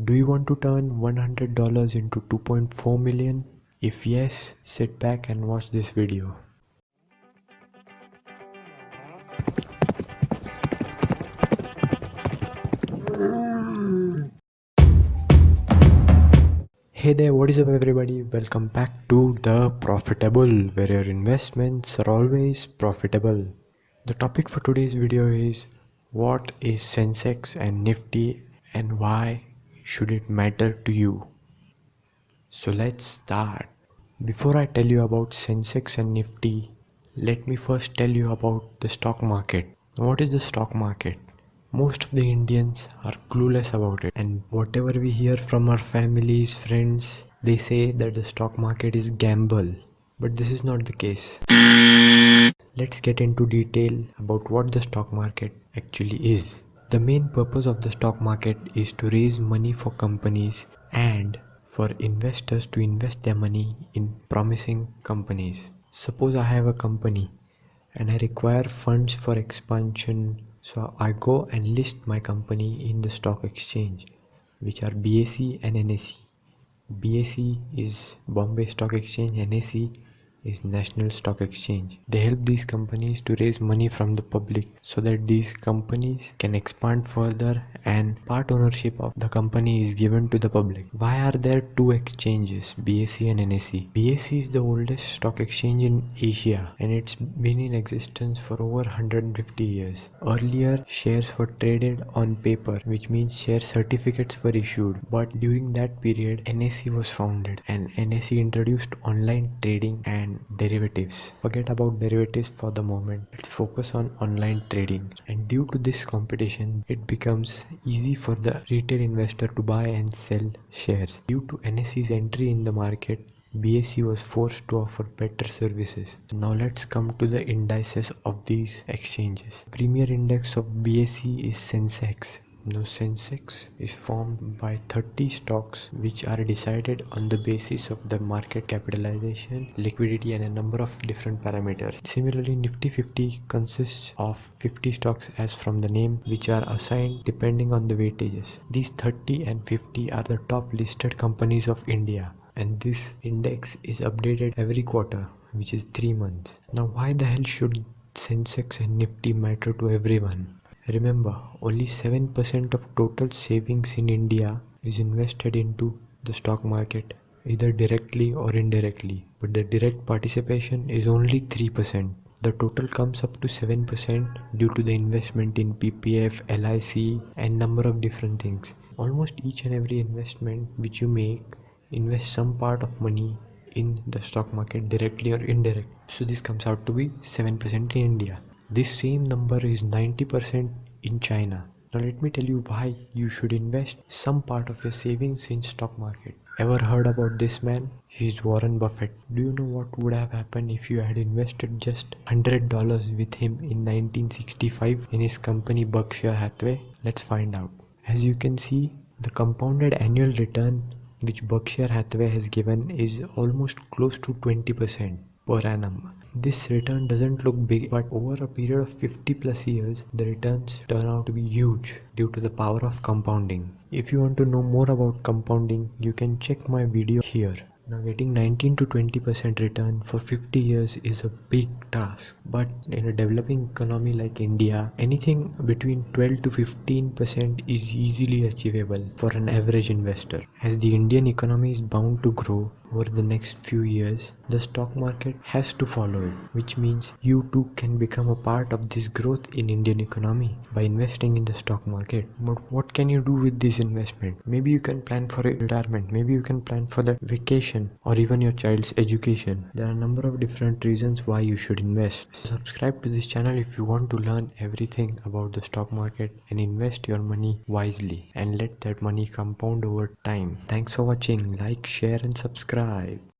Do you want to turn $100 into 2.4 million? If yes, sit back and watch this video. Hey there, what is up everybody? Welcome back to The Profitable, where your investments are always profitable. The topic for today's video is what is Sensex and Nifty and why should it matter to you? So let's start. Before I tell you about Sensex and Nifty, let me first tell you about the stock market. What is the stock market? Most of the Indians are clueless about it, and whatever we hear from our families, friends, they say that the stock market is gamble. But this is not the case. Let's get into detail about what the stock market actually is. The main purpose of the stock market is to raise money for companies and for investors to invest their money in promising companies. Suppose I have a company and I require funds for expansion, so I go and list my company in the stock exchange, which are BSE and NSE. BSE is Bombay Stock Exchange, NSE is National Stock Exchange. They help these companies to raise money from the public so that these companies can expand further and part ownership of the company is given to the public. Why are there two exchanges, BSE and NSE? BSE is the oldest stock exchange in Asia and it's been in existence for over 150 years. Earlier, shares were traded on paper, which means share certificates were issued, but during that period, NSE was founded and NSE introduced online trading and derivatives. Forget about derivatives for the moment. Let's focus on online trading. And due to this competition, it becomes easy for the retail investor to buy and sell shares. Due to NSE's entry in the market, BSE was forced to offer better services. Now let's come to the indices of these exchanges. The premier index of BSE is Sensex. Now Sensex is formed by 30 stocks which are decided on the basis of the market capitalization, liquidity and a number of different parameters. Similarly, Nifty 50 consists of 50 stocks as from the name, which are assigned depending on the weightages. These 30 and 50 are the top listed companies of India, and this index is updated every quarter, which is 3 months. Now why the hell should Sensex and Nifty matter to everyone? Remember, only 7% of total savings in India is invested into the stock market, either directly or indirectly, but the direct participation is only 3%. The total comes up to 7% due to the investment in PPF, LIC and number of different things. Almost each and every investment which you make, invest some part of money in the stock market directly or indirectly. So this comes out to be 7% in India. This same number is 90% in China. Now let me tell you why you should invest some part of your savings in stock market. Ever heard about this man? He's Warren Buffett. Do you know what would have happened if you had invested just $100 with him in 1965 in his company Berkshire Hathaway? Let's find out. As you can see, the compounded annual return which Berkshire Hathaway has given is almost close to 20% per annum. This return doesn't look big, but over a period of 50 plus years, the returns turn out to be huge due to the power of compounding. If you want to know more about compounding, you can check my video here. Now getting 19 to 20% return for 50 years is a big task, but in a developing economy like India, anything between 12 to 15% is easily achievable for an average investor. As the Indian economy is bound to grow over the next few years, the stock market has to follow it, which means you too can become a part of this growth in Indian economy by investing in the stock market. But what can you do with this investment? Maybe you can plan for a retirement, maybe you can plan for the vacation or even your child's education. There are a number of different reasons why you should invest. Subscribe to this channel if you want to learn everything about the stock market and invest your money wisely and let that money compound over time. Thanks for watching. Like, share and subscribe.